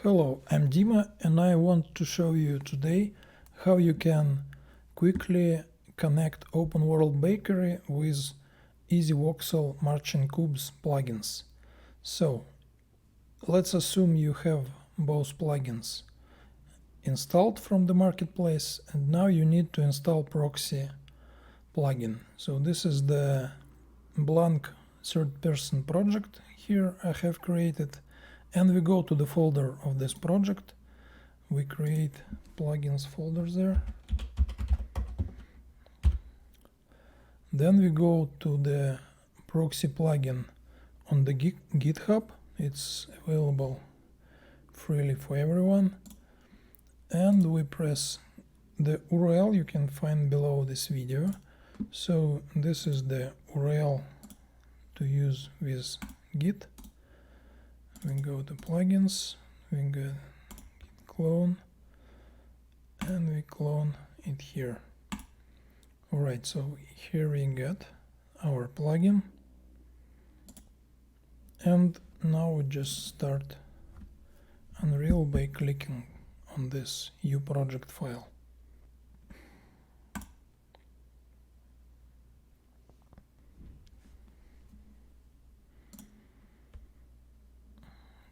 Hello, I'm Dima and I want to show you today how you can quickly connect Open World Bakery with EasyVoxel Marching Cubes plugins. So let's assume you have both plugins installed from the marketplace and now you need to install proxy plugin. So this is the blank third-person project here I have created. And we go to the folder of this project, we create plugins folder there, then we go to the proxy plugin on the GitHub, it's available freely for everyone, and we press the URL you can find below this video. So this is the URL to use with Git. We go to plugins, we go Git clone, and we clone it here. Alright, so here we get our plugin, and now we just start Unreal by clicking on this uProject file.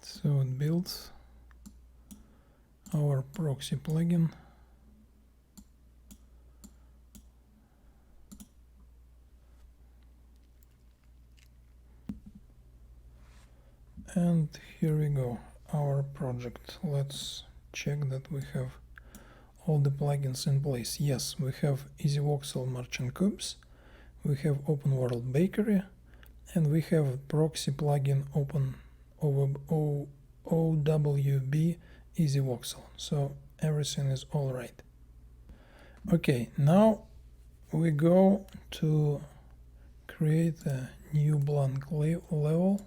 So it builds our proxy plugin. And here we go, our project. Let's check that we have all the plugins in place. Yes, we have EasyVoxel Marching Cubes, we have Open World Bakery, and we have proxy plugin Open OWB EasyVoxel. So everything is all right. Okay, now we go to create a new blank level,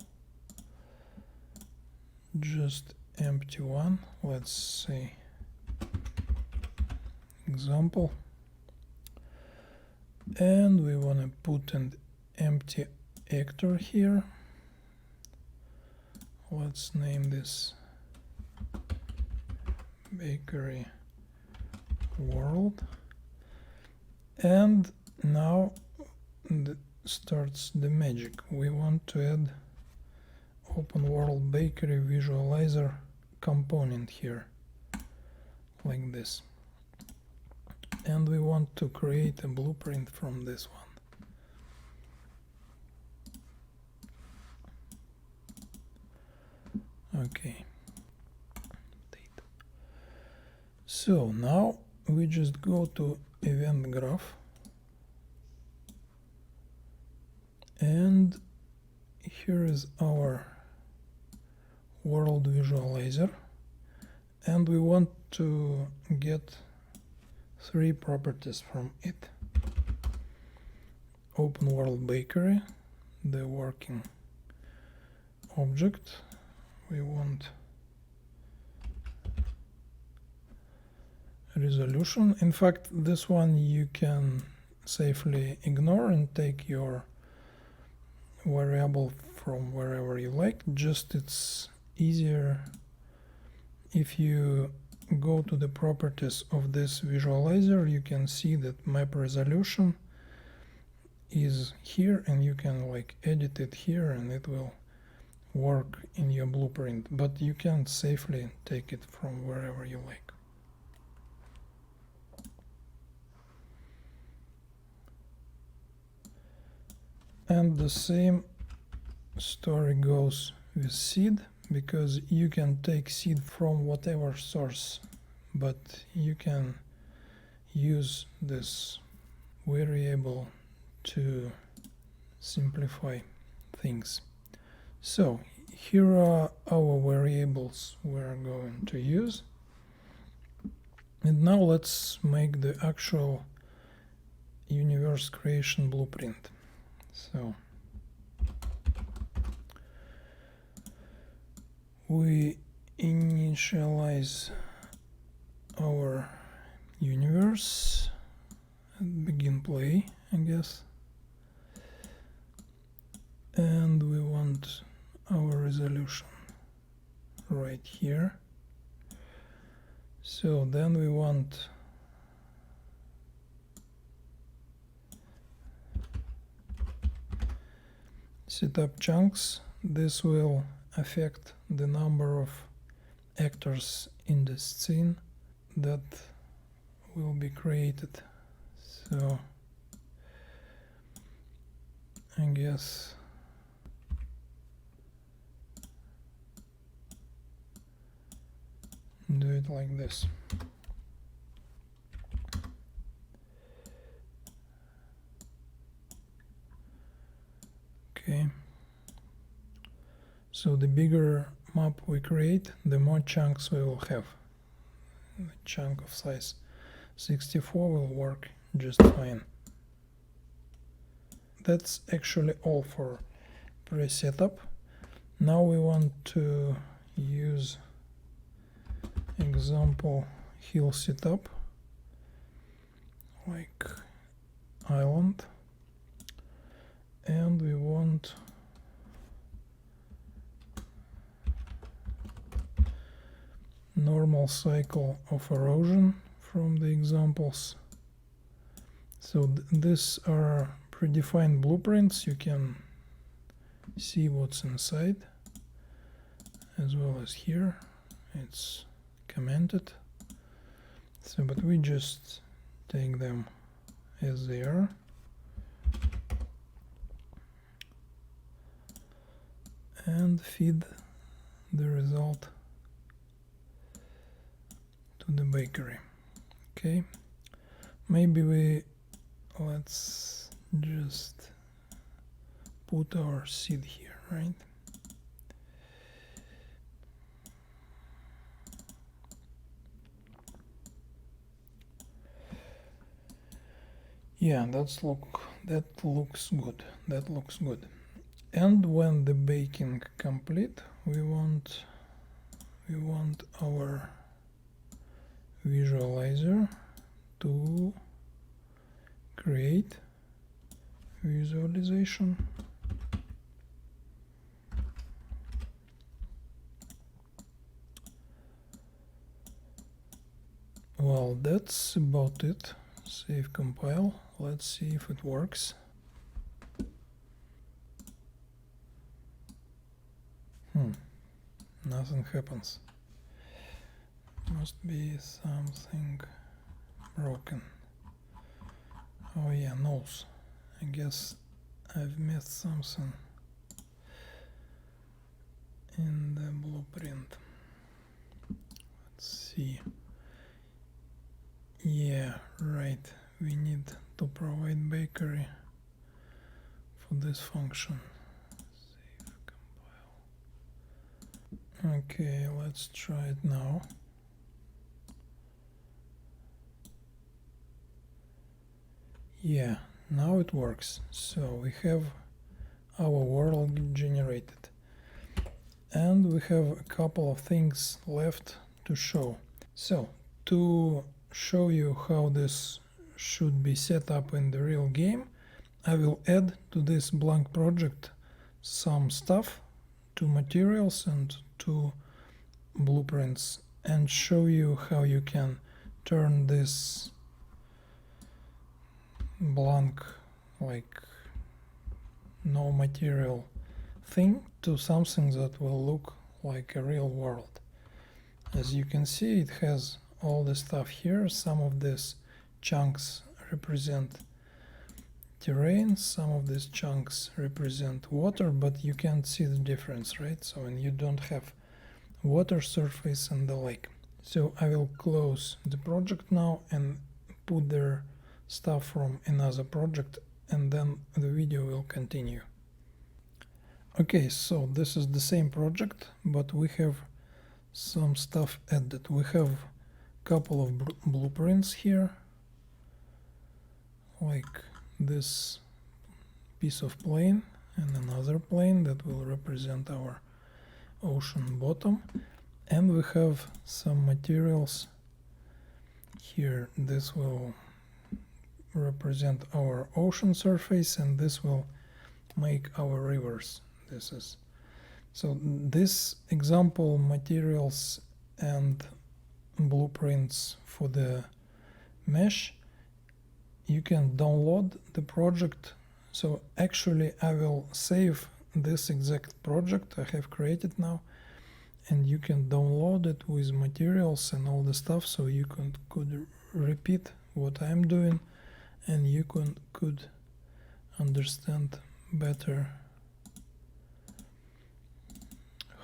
just empty one. Let's say example, and we want to put an empty actor here. Let's name this Bakery World, and now starts the magic. We want to add Open World Bakery visualizer component here, like this, and we want to create a blueprint from this one. Okay, so now we just go to event graph, and here is our world visualizer, and we want to get 3 properties from it. Open World Bakery, the working object. We want resolution. In fact, this one you can safely ignore and take your variable from wherever you like. Just it's easier if you go to the properties of this visualizer. You can see that map resolution is here, and you can like edit it here and it will work in your blueprint, but you can safely take it from wherever you like. And the same story goes with seed, because you can take seed from whatever source, but you can use this variable to simplify things. So here are our variables we're going to use, and now let's make the actual universe creation blueprint. So we initialize our universe and begin play, I guess, and we want our resolution right here. So then we want set up chunks. This will affect the number of actors in the scene that will be created. So I guess do it like this. Okay. So the bigger map we create, the more chunks we will have. A chunk of size 64 will work just fine. That's actually all for pre-setup. Now we want to use example hill setup, like island, and we want normal cycle of erosion from the examples. So these are predefined blueprints. You can see what's inside, as well as here it's commented. So but we just take them as they are. And feed the result to the bakery. Okay, maybe let's just put our seed here, right? Yeah, that looks good. That looks good. And when the baking complete, we want our visualizer to create visualization. Well, that's about it. Save, compile. Let's see if it works. Nothing happens. Must be something broken. Oh yeah, nose. I guess I've missed something in the blueprint. Let's see. Yeah, right. We need to provide bakery for this function. Save, compile. Okay, let's try it now. Yeah, now it works. So we have our world generated. And we have a couple of things left to show. So to show you how this should be set up in the real game, I will add to this blank project some stuff, 2 materials and 2 blueprints, and show you how you can turn this blank, like no material thing, to something that will look like a real world. As you can see, it has all the stuff here. Some of these chunks represent terrain, some of these chunks represent water, but you can't see the difference, right? So when you don't have water surface and the lake. So I will close the project now and put their stuff from another project, and then the video will continue. Okay, so this is the same project, but we have some stuff added. We have a couple of blueprints here, like this piece of plane and another plane that will represent our ocean bottom, and we have some materials here. This will represent our ocean surface, and this will make our rivers. This is so this example materials and blueprints for the mesh, you can download the project. So actually I will save this exact project I have created now, and you can download it with materials and all the stuff, so you could repeat what I'm doing, and you could understand better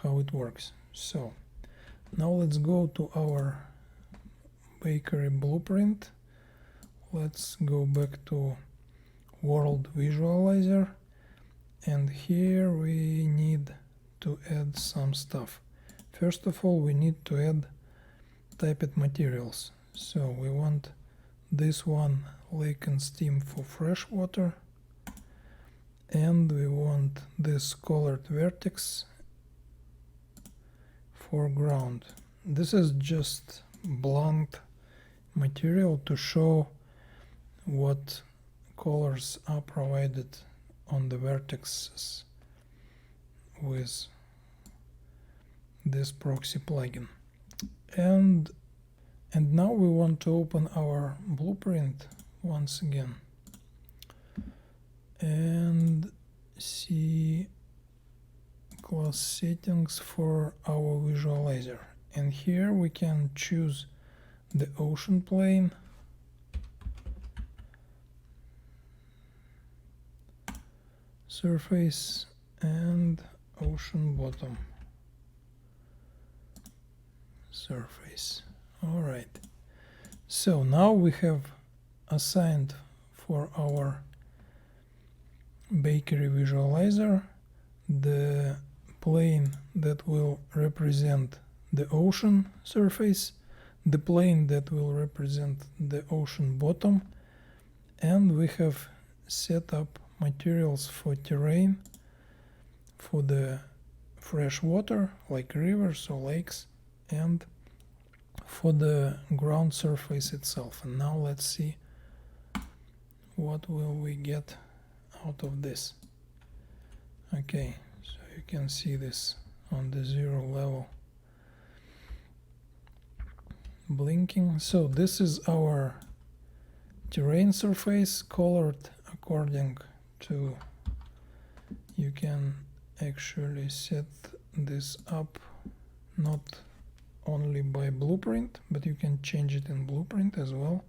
how it works. So now let's go to our bakery blueprint. Let's go back to world visualizer, and here we need to add some stuff. First of all, we need to add typed materials. So we want this one, lake and steam for fresh water, and we want this colored vertex for ground. This is just blank material to show what colors are provided on the vertices with this proxy plugin. And now we want to open our blueprint once again and see class settings for our visualizer. And here we can choose the ocean plane, surface, and ocean bottom surface. All right, so now we have assigned for our bakery visualizer the plane that will represent the ocean surface, the plane that will represent the ocean bottom, and we have set up materials for terrain for the fresh water like rivers or lakes, and for the ground surface itself. And now let's see what will we get out of this. Okay, so you can see this on the 0 level blinking. So this is our terrain surface colored according to, you can actually set this up not only by blueprint, but you can change it in blueprint as well.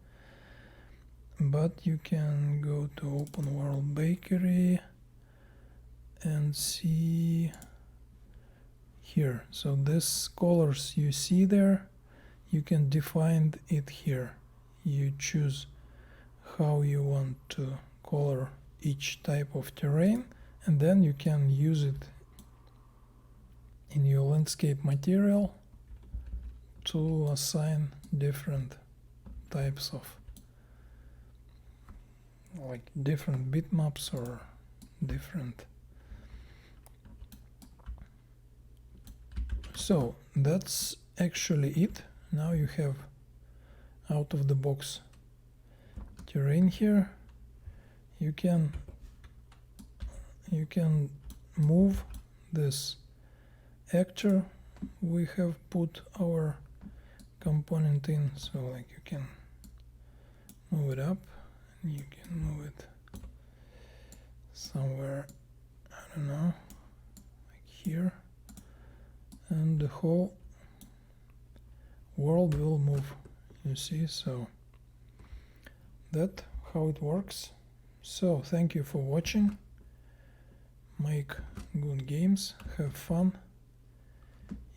But you can go to open world bakery and see here. So this colors you see there, you can define it here. You choose how you want to color each type of terrain, and then you can use it in your landscape material to assign different types of, like different bitmaps or different. So that's actually it. Now you have out of the box terrain here. You can move this actor we have put our component in, so like you can move it up and you can move it somewhere, I don't know, like here, and the whole world will move, you see. So that's how it works. So thank you for watching. Make good games, have fun,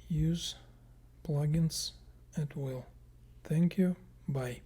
use plugins at will. Thank you, bye.